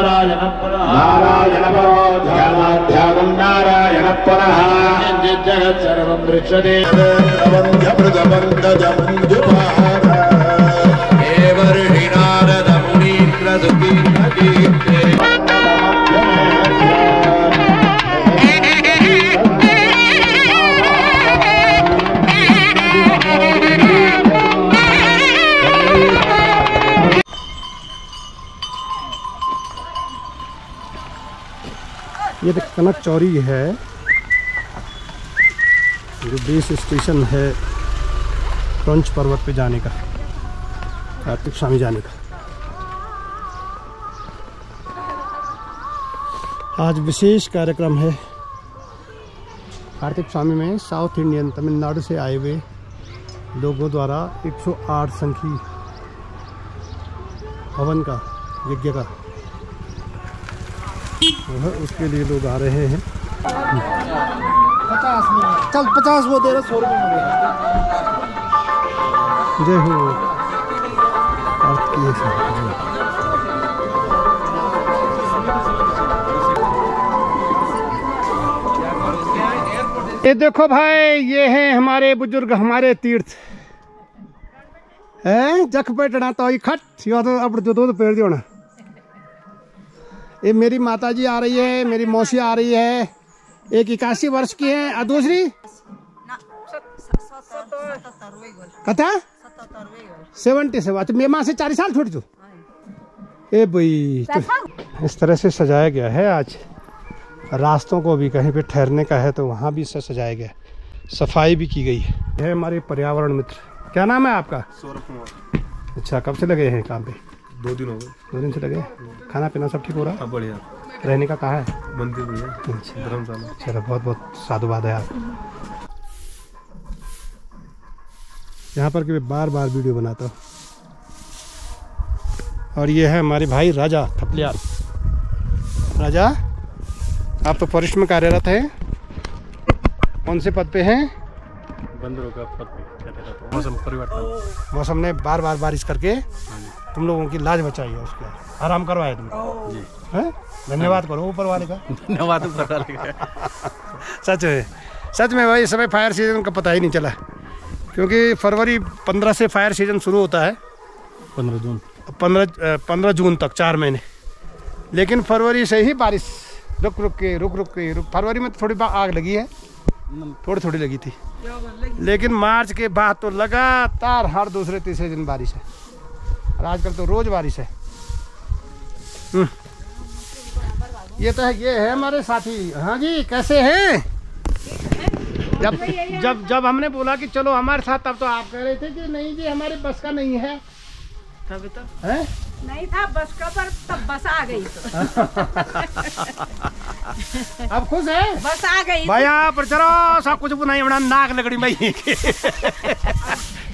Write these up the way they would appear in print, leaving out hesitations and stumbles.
नारायण ध्यानं नारायण पुनः जगत् सर्वं दृश्यते ये तो कनक चौरी है, जो बेस स्टेशन है क्रंच पर्वत पे जाने का, कार्तिक स्वामी जाने का। आज विशेष कार्यक्रम है कार्तिक स्वामी में। साउथ इंडियन तमिलनाडु से आए हुए लोगों द्वारा 108 संख्यी हवन का, यज्ञ का उसके लिए लोग आ रहे हैं। 50 वो दे रहा, 100 रुपये में। जय हो। ये देखो भाई, ये हैं हमारे बुजुर्ग, हमारे तीर्थ हैं। जख बैठना तो खट यो तो अब जो दूध पेड़ दियो ना। ये मेरी माताजी आ रही है, मेरी मौसी आ रही है, एक 81 वर्ष की है और दूसरी कथा 77। अच्छा, मेरी माँ से 4 साल छोटी तू। ए भाई, तो इस तरह से सजाया गया है। आज रास्तों को भी कहीं पे ठहरने का है तो वहाँ भी इससे सजाया गया, सफाई भी की गई है। यह हमारे पर्यावरण मित्र। क्या नाम है आपका? सौरभ कुमार। अच्छा, कब से लगे हैं काम पे? 2 दिन हो गए। 2 दिन से लगे। खाना पीना सब ठीक हो रहा है? बढ़िया। रहने का कहाँ है? मंदिर बढ़िया। अच्छा, धर्मशाला। चलो, बहुत बहुत साधुवाद है आप। यहाँ पर कि बार बार वीडियो बनाता हूँ। और ये है हमारे भाई राजा थपलियाल। राजा, आप तो फॉरेस्ट में कार्यरत हैं, कौन से पद पे हैं? बंदरों का पद पे। मौसम परिवर्तन। मौसम ने बार बार बारिश करके तुम लोगों की लाज बचाई है, उसके आराम करवाया तुम जी। हैं? धन्यवाद करो ऊपर वाले का। धन्यवाद ऊपर वाले का। सच है, सच में भाई। इस समय फायर सीजन का पता ही नहीं चला, क्योंकि फरवरी 15 से फायर सीजन शुरू होता है। 15 जून तक 4 महीने। लेकिन फरवरी से ही बारिश रुक रुक के फरवरी में तो थोड़ी आग लगी है, थोड़ी लगी थी, लेकिन मार्च के बाद तो लगातार हर दूसरे तीसरे दिन बारिश है। और आजकल तो रोज बारिश है। ये तो है, ये है हमारे साथी। हाँ जी, कैसे हैं? जब हमने बोला कि चलो हमारे साथ, तब तो आप कह रहे थे कि नहीं जी हमारे बस का नहीं है। तब तो है नहीं था बस का, पर तब बस आ गई। अब खुश है? बस आ गई भाई। यहाँ पर चलो सब कुछ बुनाई बना नाक लगड़ी भाई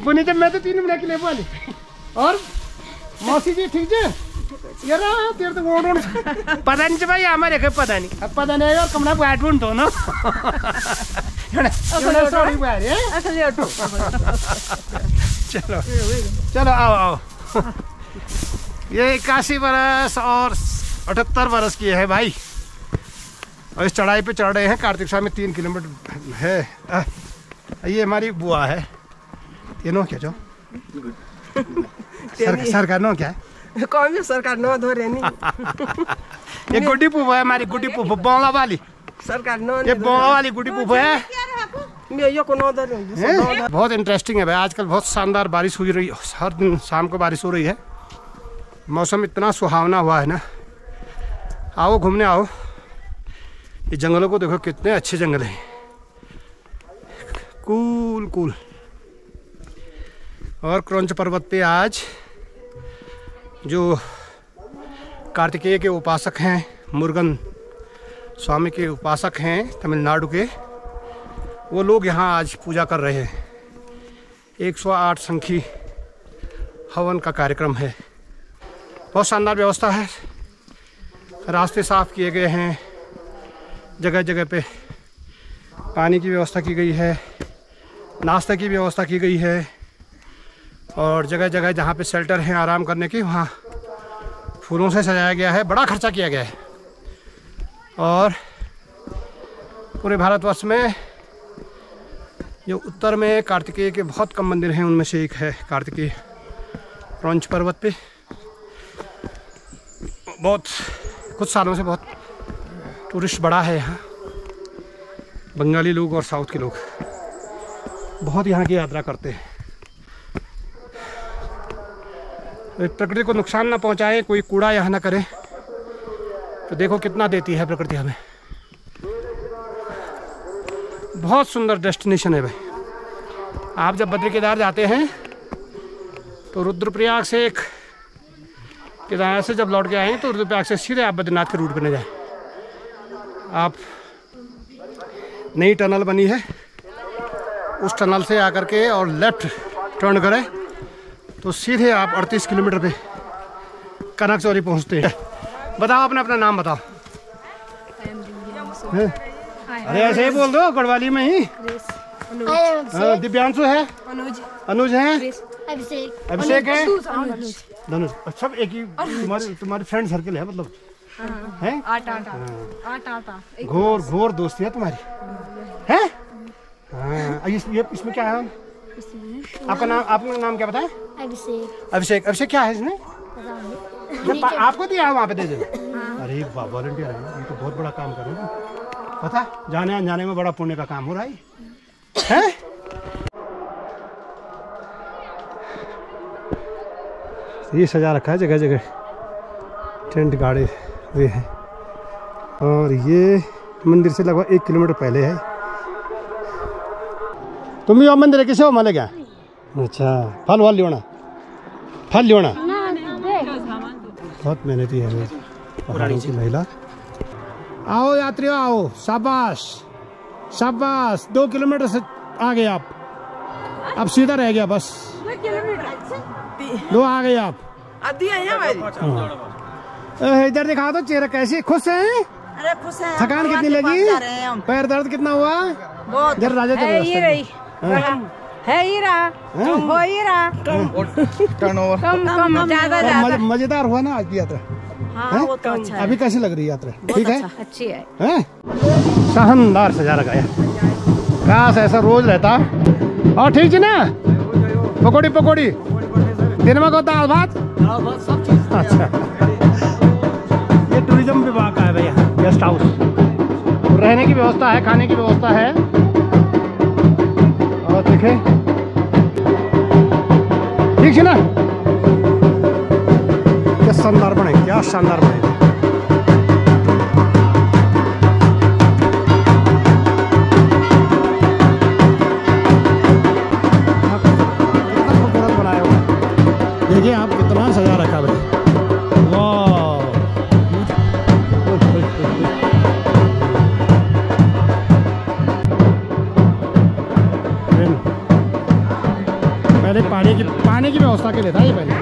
बुनी जब मैं तो 3 महीने की ले वाली। और मौसी जी ठीक है? ये रहा तेरे तो वो पता नहीं भाई, हमारे के पता नहीं, अब पता नहीं और कमरा बैठ ढूंढो ना। चलो चलो, आओ। ये 81 वर्ष और 78 वर्ष की है भाई, और इस चढ़ाई पे चढ़ रहे हैं। कार्तिक स्वामी 3 किलोमीटर है। ये हमारी बुआ है। ये नो क्या जो सरकार नो क्या है? कौन भी सरकार नो धो रही। ये गुड्डी पुप है हमारी, गुड्डी पुप बौला वाली सरकार नो। ये बौला वाली गुड्डी पुप है। बहुत इंटरेस्टिंग है भाई। आजकल बहुत शानदार बारिश हुई रही, हर दिन शाम को बारिश हो रही है। मौसम इतना सुहावना हुआ है ना। आओ घूमने आओ। ये जंगलों को देखो, कितने अच्छे जंगल हैं, कूल। और क्रंच पर्वत पे आज जो कार्तिकेय के उपासक हैं, मुरुगन स्वामी के उपासक हैं तमिलनाडु के, वो लोग यहाँ आज पूजा कर रहे हैं। 108 संख्यी हवन का कार्यक्रम है। बहुत शानदार व्यवस्था है। रास्ते साफ किए गए हैं, जगह जगह पे पानी की व्यवस्था की गई है, नाश्ते की व्यवस्था की गई है, और जगह जगह जहाँ पे शेल्टर हैं आराम करने के, वहाँ फूलों से सजाया गया है, बड़ा खर्चा किया गया है। और पूरे भारतवर्ष में जो उत्तर में कार्तिकेय के बहुत कम मंदिर हैं, उनमें से एक है कार्तिकेय रौंच पर्वत पे। बहुत कुछ सालों से बहुत टूरिस्ट बढ़ा है यहाँ। बंगाली लोग और साउथ के लोग बहुत यहाँ की यात्रा करते हैं। प्रकृति को नुकसान ना पहुँचाए, कोई कूड़ा यहाँ ना करे, तो देखो कितना देती है प्रकृति हमें। बहुत सुंदर डेस्टिनेशन है भाई। आप जब बद्री केदार जाते हैं तो रुद्रप्रयाग से एक केदार से जब लौट के आए तो रुद्रप्रयाग से सीधे आप बद्रीनाथ के रूट पर न जाए। आप नई टनल बनी है, उस टनल से आकर के और लेफ्ट टर्न करें तो सीधे आप 38 किलोमीटर पे कनकचौरी पहुंचते हैं। बताओ अपना अपना नाम बताओ। अरे ऐसे ही बोल दो, गढ़वाली में ही। दिव्यांशु है, अनुज है, अभिषेक है, धनुष। सब एक ही तुम्हारे फ्रेंड सर्किल है, मतलब है। घोर घोर दोस्ती है तुम्हारी, है। हाँ, इसमें क्या है? आपका नाम क्या बताएं? अभिषेक। अभिषेक क्या है इसमें? आपको दिया है वहाँ पे दे दे। अरे वाह, वॉलंटियर है, ये तो बहुत बड़ा काम कर रहे हो। पता जाने अनजाने में बड़ा पुण्य का काम हो रहा है। ये सजा रखा है जगह जगह, टेंट गाड़े हुए हैं। और ये मंदिर से लगभग 1 किलोमीटर पहले है। तुम भी मंदिर किसे हो माले क्या? अच्छा, फल वाल लियोना, फल लियोना। बहुत मेहनती है पहाड़ों की महिला। आओ यात्रियों आओ, शाबाश शाबाश। 2 किलोमीटर से आगे आप, अब सीधा रह गया बस। 2 आ गए आप। इधर दिखा दो चेहरा, कैसी खुश है? अरे खुश है। थकान कितनी लगी? पैर दर्द कितना हुआ? बहुत। जरा राजा है ही रही, है ही रहा, हो ही रहा। कम ज्यादा मजेदार हुआ ना आज की यात्रा? हाँ, वो तो अच्छा है। अभी कैसी लग रही है यात्रा? ठीक है, अच्छी है। शानदार सजा रखा है। काश ऐसा रोज रहता। और ठीक है ना, पकौड़ी पकौड़ी दिन में दाल भात। अच्छा, ये टूरिज्म विभाग का है भैया, गेस्ट हाउस। रहने की व्यवस्था है, खाने की व्यवस्था है। और देखे ठीक है ना, क्या शानदार बने, क्या शानदार बने। देखिए आप कितना सजा रखा भाई, वाह। पहले पानी की व्यवस्था के लिए था ये पहले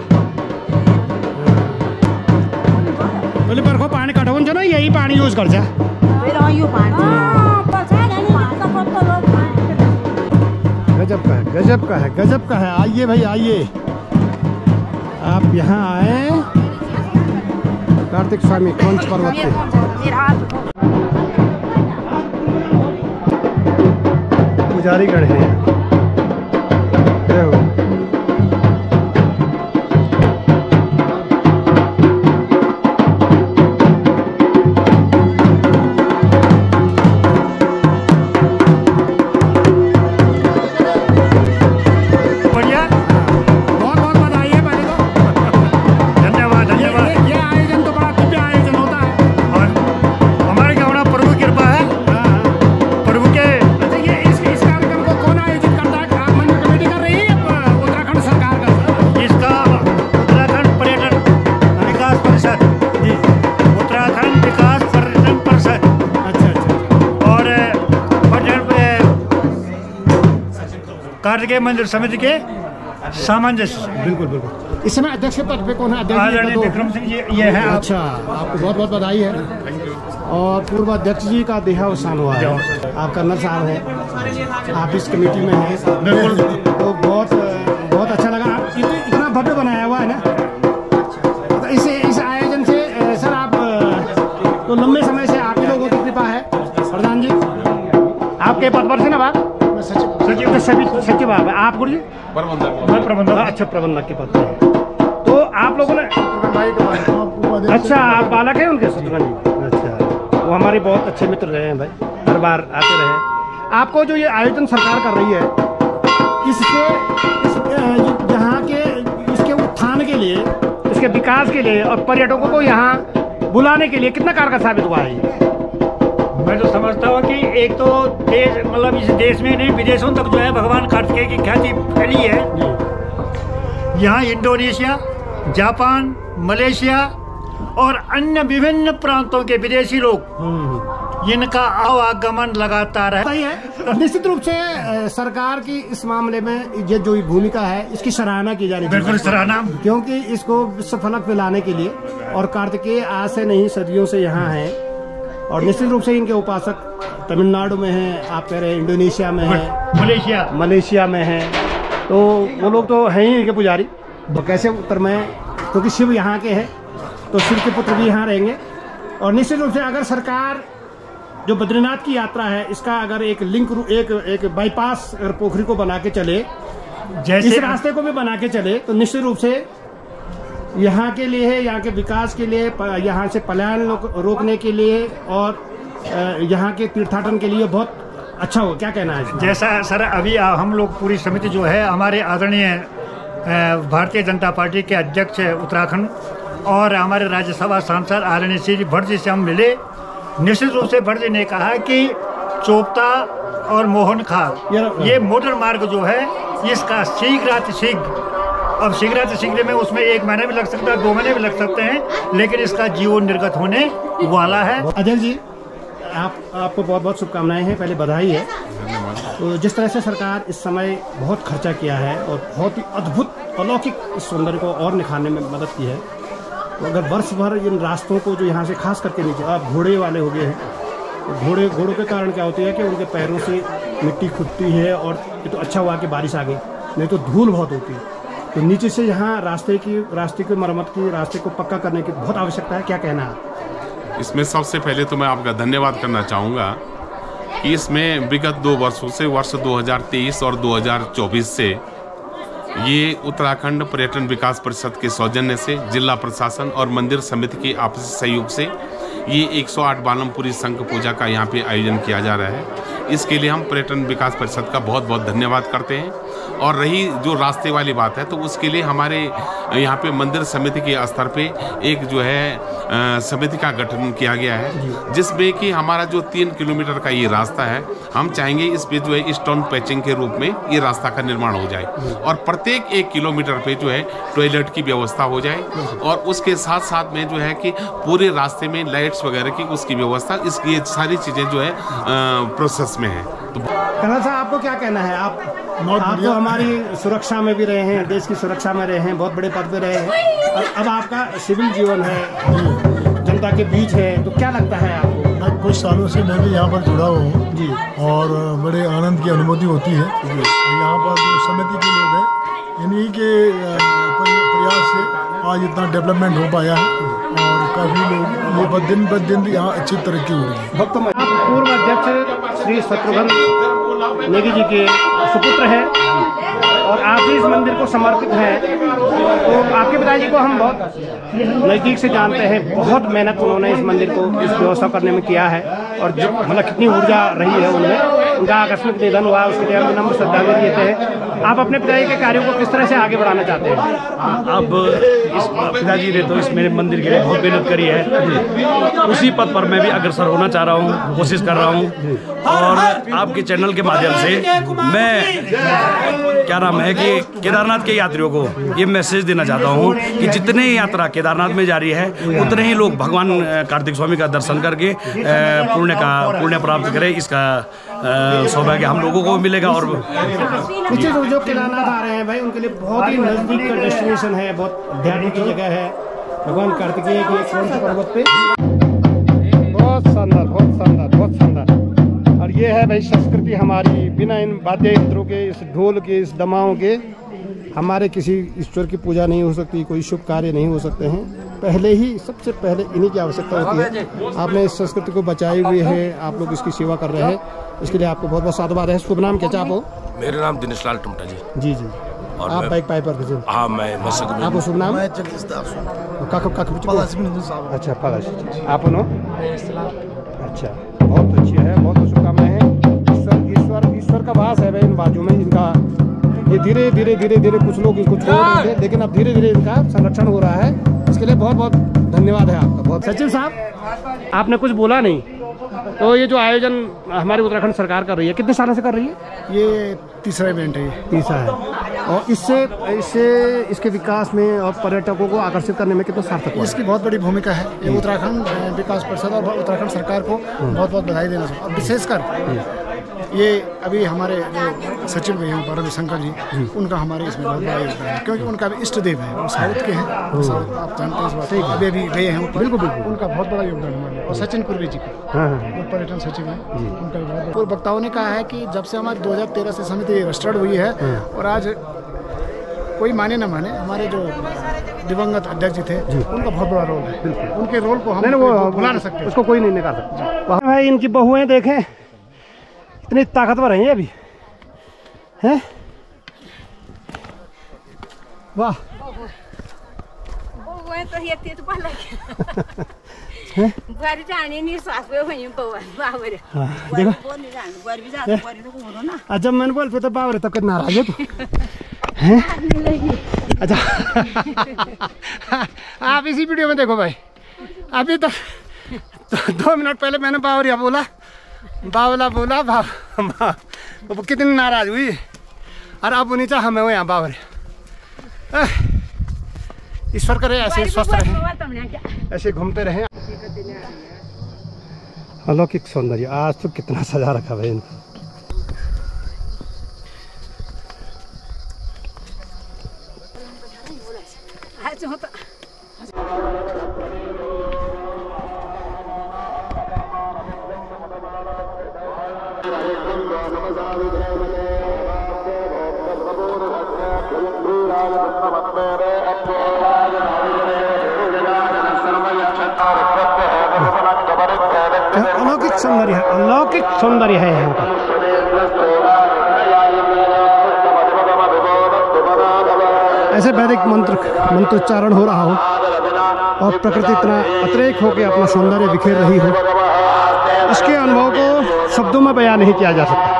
बरखो पानी कटवन जो ना यही पानी यूज कर जा। गजब का है, गजब का है, गजब का है। आइए भाई आइए, आप यहाँ आए कार्तिक स्वामी रौंच पर्वत पे। पुजारी गढ़ है। कार्तिकेय मंदिर समिति के सामंजस्य। बिल्कुल बिल्कुल। इस समय अध्यक्ष पद पे कौन है? अध्यक्ष विक्रम सिंह ये है। अच्छा, आपको बहुत बहुत बधाई है। और पूर्व अध्यक्ष जी का देहावसान हुआ है। आप कर्नल साहब हैं, आप इस कमेटी में हैं। बिल्कुल, तो बहुत अच्छा लगा। इतना भव्य बनाया हुआ है ना, इस आयोजन के पद पर से ना बात सचिव सचिव आप गुरु जी प्रबंधक अच्छा प्रबंधक के पद पर है। तो आप लोगों ने अच्छा आप बालक हैं उनके शत्रुघ्न जी अच्छा वो हमारे बहुत अच्छे मित्र रहे हैं भाई हर बार आते रहे। आपको जो ये आयोजन सरकार कर रही है इसके यहाँ के इसके उत्थान के लिए इसके विकास के लिए और पर्यटकों को यहाँ बुलाने के लिए कितना कारगर साबित हुआ है? मैं तो समझता हूँ कि एक तो देश मतलब इस देश में नहीं विदेशों तक जो है भगवान कार्तिकेय की ख्याति फैली है। यहाँ इंडोनेशिया, जापान, मलेशिया और अन्य विभिन्न प्रांतों के विदेशी लोग इनका आवागमन लगातार है। सही है। निश्चित रूप से सरकार की इस मामले में ये जो भूमिका है इसकी सराहना की जानी चाहिए। बिल्कुल सराहना, क्योंकि इसको विश्व फलक पे लाने के लिए और कार्तिकेय आज से नहीं सदियों से यहाँ है और निश्चित रूप से इनके उपासक तमिलनाडु में हैं, आप कह रहे हैं इंडोनेशिया में है, मलेशिया में है, तो वो लोग तो हैं ही इनके पुजारी। तो कैसे उत्तर में क्योंकि शिव यहाँ के हैं तो शिव के पुत्र भी यहाँ रहेंगे। और निश्चित रूप से अगर सरकार जो बद्रीनाथ की यात्रा है इसका अगर एक लिंक एक बाईपास अगर पोखरी को बना के चले जैसे इस रास्ते को भी बना के चले तो निश्चित रूप से यहाँ के लिए यहाँ के विकास के लिए यहाँ से पलायन रोकने के लिए और यहाँ के तीर्थाटन के लिए बहुत अच्छा हो। क्या कहना है? जैसा सर अभी हम लोग पूरी समिति जो है हमारे आदरणीय भारतीय जनता पार्टी के अध्यक्ष उत्तराखंड और हमारे राज्यसभा सांसद आदरणीय श्री भट्ट जी से हम मिले। निश्चित रूप से भट्ट जी ने कहा कि चोपता और मोहनखाल ये मोटर मार्ग जो है इसका शीघ्र में उसमें 1 महीना भी लग सकता है, 2 महीने भी लग सकते हैं, लेकिन इसका जीवन निर्गत होने वाला है। अध्यक्ष जी आपको बहुत बहुत शुभकामनाएं हैं, पहले बधाई है। तो जिस तरह से सरकार इस समय बहुत खर्चा किया है और बहुत ही अद्भुत अलौकिक इस सौंदर्य को और निखारने में मदद की है, तो अगर वर्ष भर इन रास्तों को जो यहाँ से खास करके नीचे आप घोड़े वाले हो गए हैं, तो घोड़ों के कारण क्या होती है कि उनके पैरों से मिट्टी खुदती है और ये तो अच्छा हुआ कि बारिश आ गई, नहीं तो धूल बहुत होती है। तो नीचे से यहाँ रास्ते की मरम्मत की, रास्ते को पक्का करने की बहुत आवश्यकता है। क्या कहना है? इसमें सबसे पहले तो मैं आपका धन्यवाद करना चाहूँगा कि इसमें विगत 2 वर्षों से वर्ष 2023 और 2024 से ये उत्तराखंड पर्यटन विकास परिषद के सौजन्य से जिला प्रशासन और मंदिर समिति के आपसी सहयोग से ये 108 बालमपुरी शंख पूजा का यहाँ पे आयोजन किया जा रहा है। इसके लिए हम पर्यटन विकास परिषद का बहुत बहुत धन्यवाद करते हैं। और रही जो रास्ते वाली बात है तो उसके लिए हमारे यहाँ पे मंदिर समिति के स्तर पे एक जो है समिति का गठन किया गया है, जिसमें कि हमारा जो 3 किलोमीटर का ये रास्ता है हम चाहेंगे इस पे जो है स्टोन पैचिंग के रूप में ये रास्ता का निर्माण हो जाए और प्रत्येक 1 किलोमीटर पे जो है टॉयलेट की व्यवस्था हो जाए और उसके साथ साथ में जो है कि पूरे रास्ते में लाइट्स वगैरह की उसकी व्यवस्था, इसकी सारी चीज़ें जो है प्रोसेस में है। तो कर्नल साहब आपको क्या कहना है? आप तो हमारी सुरक्षा में भी रहे हैं, देश की सुरक्षा में रहे हैं, बहुत बड़े पद पे रहे हैं और अब आपका सिविल जीवन है, जनता के बीच है, तो क्या लगता है आपको? मैं कुछ सालों से मैं भी यहाँ पर जुड़ा हुआ हूँ जी और बड़े आनंद की अनुभूति होती है। यहाँ पर जो समिति के लोग हैं इन्हीं के प्रयास से आज इतना डेवलपमेंट हो पाया है और काफ़ी लोग ये दिन ब दिन यहाँ अच्छी तरक्की हो रही है। पूर्व अध्यक्ष श्री शत्रुघ्न नेगी जी के सुपुत्र हैं और आप भी इस मंदिर को समर्पित हैं। तो आपके पिताजी को हम बहुत नज़दीक से जानते हैं, बहुत मेहनत उन्होंने इस मंदिर को इस व्यवस्था करने में किया है और जो मतलब कितनी ऊर्जा रही है उनमें। उनका आकस्मिक निधन हुआ, उसके लिए हम विनम्र श्रद्धांजलि देते हैं। आप अपने पिताजी के कार्यों को किस तरह से आगे बढ़ाना चाहते हैं? अब इस पिताजी ने तो इस मेरे मंदिर के लिए बहुत मेहनत करी है, उसी पद पर मैं भी अग्रसर होना चाह रहा हूँ, कोशिश कर रहा हूँ। और आपके चैनल के माध्यम से मैं क्या नाम है कि केदारनाथ के यात्रियों को ये मैसेज देना चाहता हूँ कि जितने यात्रा केदारनाथ में जारी है उतने ही लोग भगवान कार्तिक स्वामी का दर्शन करके पुण्य प्राप्त करें। इसका सौभाग्य हम लोगों को मिलेगा। और पीछे जो केदारनाथ आ रहे हैं भाई उनके लिए बहुत ही नज़दीक का डेस्टिनेशन है, बहुत ध्यान की जगह है भगवान कार्तिकेय की एक कौन से पर्वत पे। बहुत शानदार, बहुत शानदार, बहुत शानदार। और ये है भाई संस्कृति हमारी, बिना इन वाद्य यंत्रों के, इस ढोल के, इस दमाओं के हमारे किसी ईश्वर की पूजा नहीं हो सकती, कोई शुभ कार्य नहीं हो सकते हैं। पहले ही सबसे पहले इन्हीं की आवश्यकता होती है। आपने इस संस्कृति को बचाए हुए है, आप लोग इसकी सेवा कर रहे हैं। इसके लिए आपको बहुत बहुत साधुवाद है। शुभ नाम क्या आप हो? मेरा नाम दिनेश लाल टुमटा जी। जी जी। और आप बाइक पाइपर के? हाँ, मैं आपको शुभ नाम? अच्छा पलाश। आप नो? अच्छा, बहुत अच्छी है, बहुत बहुत शुभकामनाएं हैं। ईश्वर का वास है भाई इन बाजू में। इनका ये धीरे धीरे कुछ लोग इनको छोड़ रहे थे, लेकिन अब धीरे धीरे इनका संरक्षण हो रहा है। इसके लिए बहुत बहुत धन्यवाद है आपका। बहुत। सचिव साहब, आपने कुछ बोला नहीं, तो ये जो आयोजन हमारी उत्तराखंड सरकार कर रही है, कितने सालों से कर रही है? ये तीसरा इवेंट है। तीसरा है। और इससे इसके विकास में और पर्यटकों को आकर्षित करने में कितना सार्थक हुआ? इसकी बहुत बड़ी भूमिका है। ये उत्तराखंड विकास परिषद और उत्तराखंड सरकार को बहुत बहुत बधाई देना चाहिए। और विशेषकर ये अभी हमारे जो सचिव हैं यहाँ पर रविशंकर जी, उनका हमारे इसमें बहुत बड़ा योगदान है, क्योंकि उनका भी इष्ट देव है। वो साउथ के हैं, साउथ आप जानते हैं इस बात को, अभी गए हैं ऊपर। बिल्कुल बिल्कुल, उनका बहुत बड़ा योगदान हमारे। और सचिन कुर्वे जी का, जो पर्यटन सचिव हैं, उनका भी बहुत। पूर्व वक्ताओं ने कहा है कि जब से हमारी 2013 से समिति रजिस्टर्ड हुई है, और आज कोई माने न माने, हमारे जो दिवंगत अध्यक्ष जी थे, उनका बहुत बड़ा रोल है। उनके रोल को हम भुला नहीं सकते, उसको कोई नहीं निकाल सकता। भाई इनकी बहुएं देखें, इतनी ताकतवर हैं ये अभी, हैं? वाह, तो ये तो पहले बारी जाने नहीं सास पे वहीं बावर। देखो जब मैंने बोल पे तो बावर तब कितना नाराज है तू, हैं? अच्छा आप इसी वीडियो में देखो भाई, अभी तक तो 2 मिनट पहले मैंने बावरिया बोला, बावला बोला, वो कितनी नाराज हुई। और अब उन्हीं चाह हमें वो यहाँ बावरिया। ईश्वर करे ऐसे स्वस्थ रहें, ऐसे घूमते रहें। अलौकिक सौंदर्य, आज तो कितना सजा रखा भाई इनको। अलौकिक सौंदर्य है, अलौकिक सौंदर्य है यहाँ का। ऐसे वैदिक मंत्रोच्चारण हो रहा हो और प्रकृति इतना अतिरेक हो के अपना सौंदर्य बिखेर रही हो, इसके अनुभव को शब्दों में बयान नहीं किया जा सकता।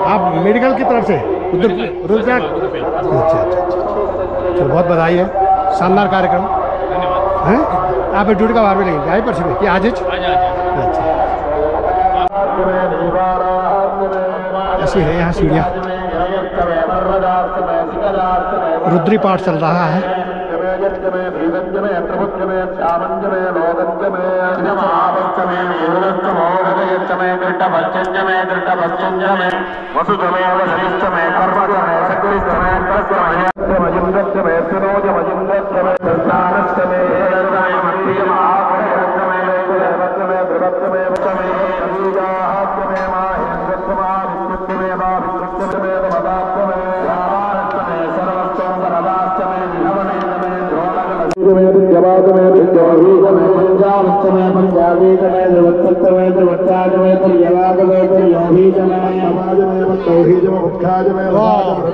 आप मेडिकल की तरफ से रुद्रप्रयाग? अच्छा, चलो बहुत बधाई है, शानदार कार्यक्रम है। आप ड्यूटी का बाहर भी लेंगे आई पर कि आज ऐसी है यहाँ सीढ़ियाँ। रुद्री पाठ चल रहा है।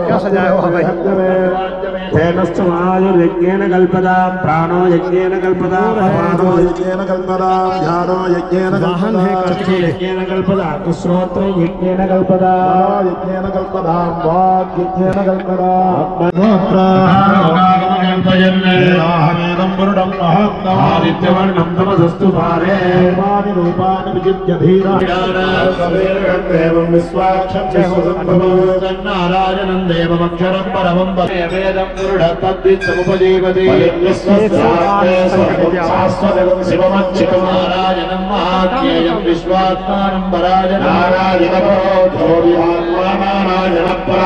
क्या सजाया हुआ भाई। यज्ञेन कल्पदा प्राणो यज्ञेन कल्पदा अपानो यज्ञेन कल्पदा ध्यानो यज्ञेन वाहन है यज्ञेन कल्पदा श्रोत्र यज्ञेन कल्पदा यज्ञेन कल्पदा वाक् यज्ञेन कल्पदा आदित्यवर्णं तमसस्तु पारे रूपानि रूपानि विजित्य धीरा देवं विश्वाक्षं नारायणं देवमक्षरं परमं वेदं तद्वित्समुपजीवति शिवमच्युतं नारायणं महाज्ञेयं विश्वात्मानं नारायणपरो नारायणपरं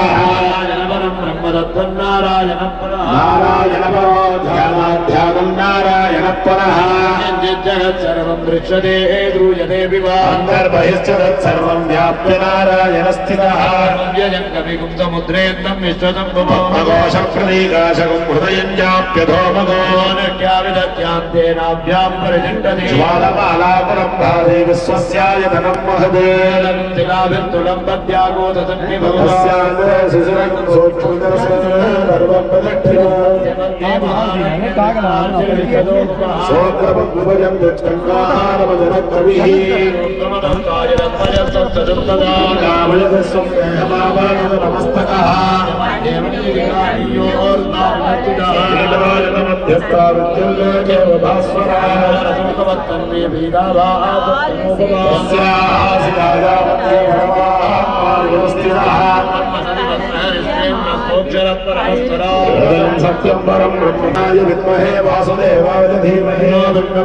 ब्रह्मदत्तं नारायणपरो ध्यानं नारायणपरो पुनः जगत् सर्वं दृश्यते द्रूयते अन्तर्बहिश्च तत्सर्वं व्याप्य नारायणस्थितः व्यजङ्गमिगुं समुद्रेन्दं विश्वसम्भवो प्रदीकाशकं हृदयं जाप्यधोमगो नित्याविदत्यान्तेनाभ्यां परिचिन्तते ज्वालमालाकुलं भाति विश्वस्यायतनं महदे तिलाभिर्तुलं तस्यान्तरे शिशिरं सूक्ष्मदर्शनं सर्वं सोत्रमद्विभजं दुष्टङ्गाहारमजनकविः नमस्तकः सत्यं परं ब्रह्मणाय विद्महे वासुदेवाय धीमहि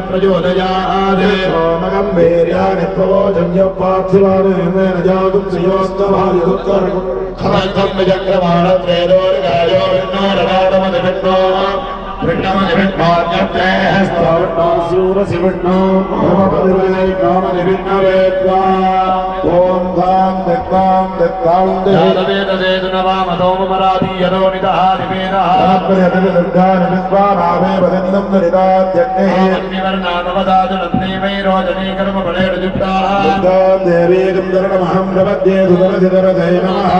प्रचोदयात् सोमगं वीर्याणि प्रवोचं पार्थिवानेन जातुं श्रियोस्तभायुत्करं चक्रवाणत्रेदोर्गायो विष्णोरगादमधिविष्णो सूरसिविष्णो ब्रह्मपतिवेद्वा ॐ धां दिक्तां दिक्तां देवीं दरणमहं प्रपद्ये सुदरसिदरधे नमः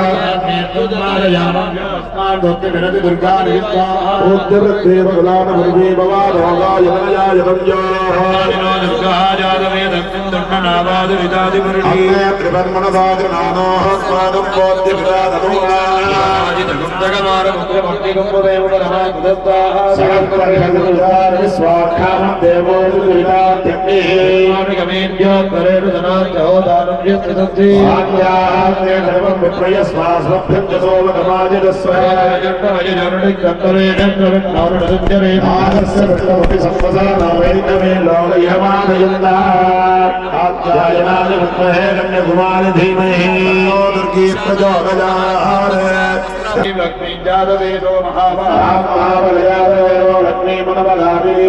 लक्ष्मी जातवेदो महाभावलयादेवो लक्ष्मी मनवगामी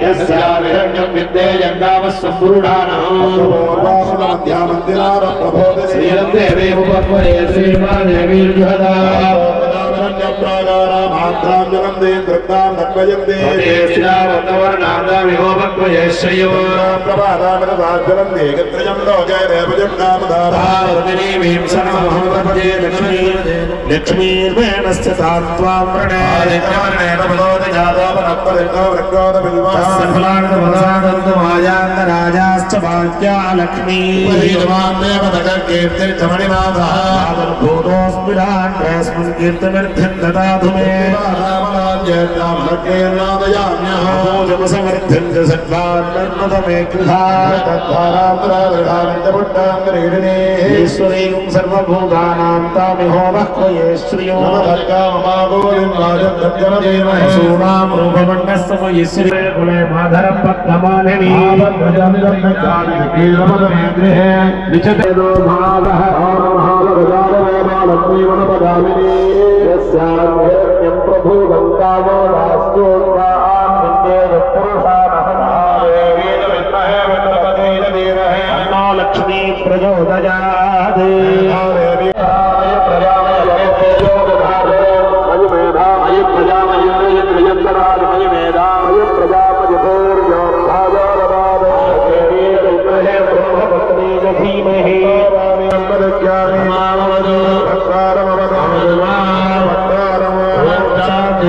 यस्याभिरण्यं विद्ये जङ्गामः सम्पूर्णानां श्रीरन्देवी उपत्वये श्रीमादेवीर्जुहदा लक्ष्मीर्वेणस्य तात्वां राजाश्च वाक्या लक्ष्मी कीर्तिर्तमणिनाथस्मिन् कीर्तिमर्थ्यं ददातु मे समर्थ्यं च सद्वान्नतमे ईश्वरीं सर्वभूतानां तामिहोमः क्वये श्रियो सूनां रूपमण्डस्य श्रीकुले माधरं पद्ममालिनी लक्ष्मी प्रचोदयात्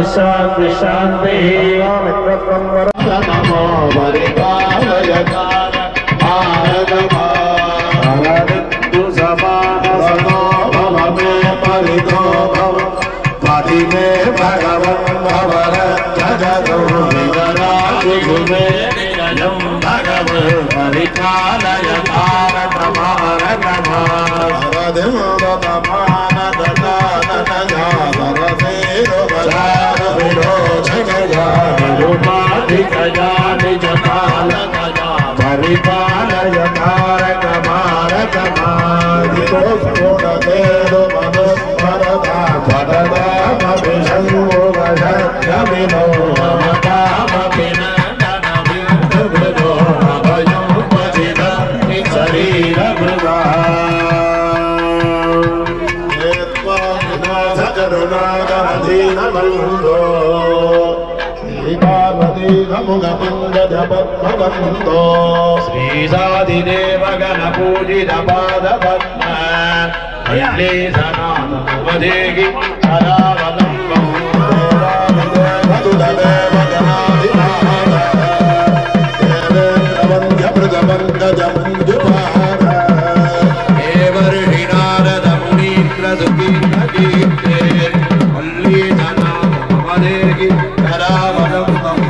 शांति शांति नमो परिपालयकार भारतु समानो भव मे परितो भव पति मे भगवन् भवरजगतो विवरादिगुणे निरयं भगवन् परिपालयकार बंधो श्री पार्वती नमुगमंगज पद्मबंधो श्रीसादिदेव गण पूजित पाद पद्म वल्ली सनातनवदेहि करावलम्बम् देवादिदेव गणाधिनाथ देवेन्द्र वन्द्य मृगपङ्कज मञ्जुपाद देवर्षि नारद मुनीन्द्र सुकीर्तकीर्ते वल्ली सनातनवदेहि करावलम्बम्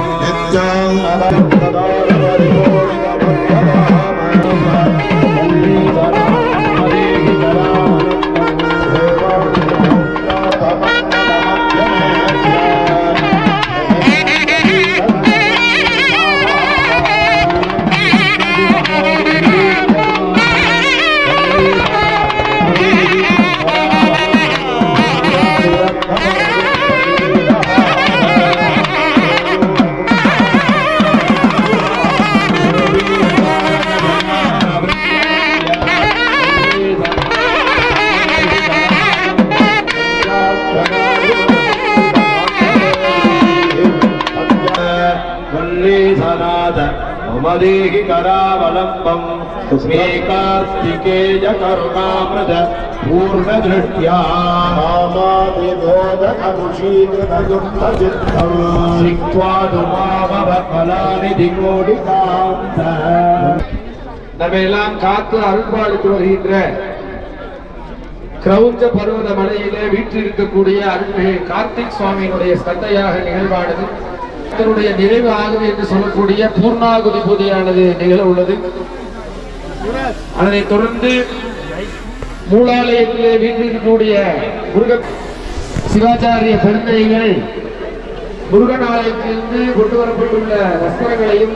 मदेहि करावलम्बम् मे कार्तिकेय करुणामृत पूर्णदृष्ट्या सिक्त्वा दुमामवफलानिधिकोटिकान्त நம்மெல்லாம் காத்து அருள்பாலித்து வருகின்ற கிரௌஞ்ச பர்வத மலையிலே வீற்றிருக்கக்கூடிய அருள்மிகு கார்த்திக் சுவாமியினுடைய ஸ்கந்தையாக நிகழ்வானது இதனுடைய நிறைவு ஆகும் என்று சொல்லக்கூடிய பூர்ணாகுதி பூஜையானது நிகழ உள்ளது. அதனைத் தொடர்ந்து மூலாலயத்திலே வீற்றிருக்கக்கூடிய முருக சிவாச்சாரிய பெருந்தைகள் முருகன் ஆலயத்திலிருந்து கொண்டு வரப்பட்டுள்ள வஸ்திரங்களையும்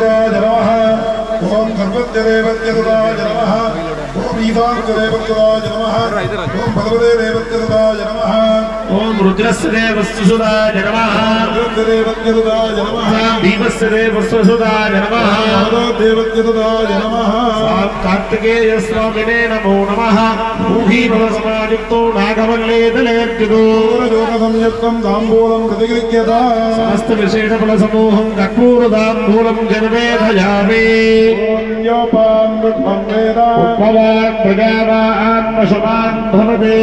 देवत्यसुराज नमः ओम सर्वज्ञ देवत्यसुराज नमः ओम ईशान्य देवत्यसुराज नमः ओम भगवते देवत्यसुराज नमः ओम रुद्रस्य देवस्वसुदाय नमः रुद्र देवत्यसुराज नमः भीमस्य देवस्वसुदाय नमः देवत्यसुराज नमः कार्तिकेय स्वामिने नमो नमः भूभीमवसमायुक्तो नागवल्लेदलेर्जुतो योगसंयुक्तं ताम्बूलं प्रतिगृह्यता समस्त विशेषफलसमूहं कर्पूरताम्बूलं जनमेधयामि योपां विद्मं वेद उपवान् प्रजावान् पशुमान् भवते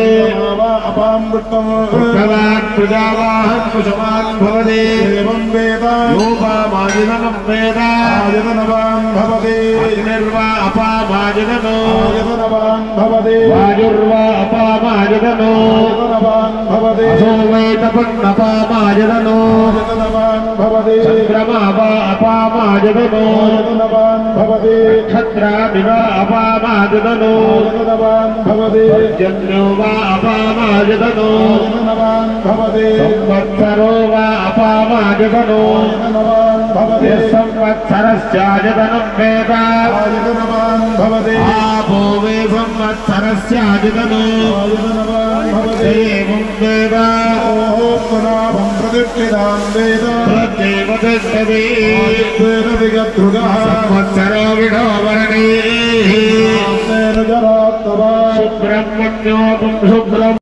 अपां विद्मं भगवान् प्रजावाहन् पशुमान् भवते एवं वेद योपामाजिननं वेद आयतनवान् भवते अग्निर्वा अपामाजिनो आयतनवान् भवते वायुर्वा अपामाजिनो आयतनवान् भवते असो वै तपन्नपामाजिनो आयतनवान् भवते चन्द्रमा वा अपामाजिनो आयतनवान् भवते क्षत्रादिव अपामाजिनो आयतनवान् भवते चन्द्रो वा अपामाजिनो आयतनवान् भवते संवत्सरो वा अपामाजिनो आयतनवान् भवते संवत्सरस्यायतनं वेद आयतनवान् भवते आपो वे संवत्सरस्यायतनो आयतनवान् भवते एवं वेद ओपनाभं प्रतिष्ठितां वेद प्रत्येव तिष्ठति वेदविगद्रुगः संवत्सरो विडोवर्णे जरात्तवा शुभ्रं मन्योऽपं शुभ्रम्